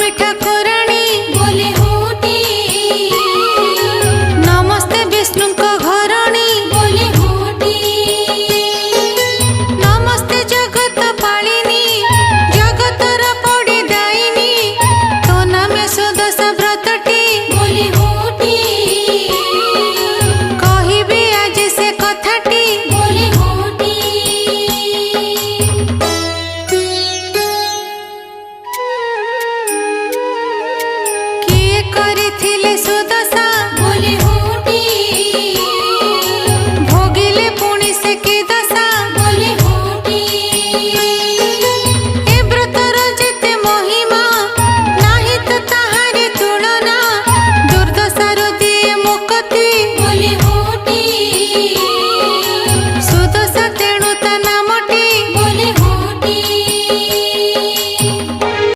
देवी ठाकुराणी बोले होती, नमस्ते विष्णु को घरणी बोले होती, नमस्ते जगत पालिनी जगतर पड़ी दायिनी तो नामे सुदश व्रतटी बोले होती, कहिबी आज से कथाटी बोले होती। किए करिथिले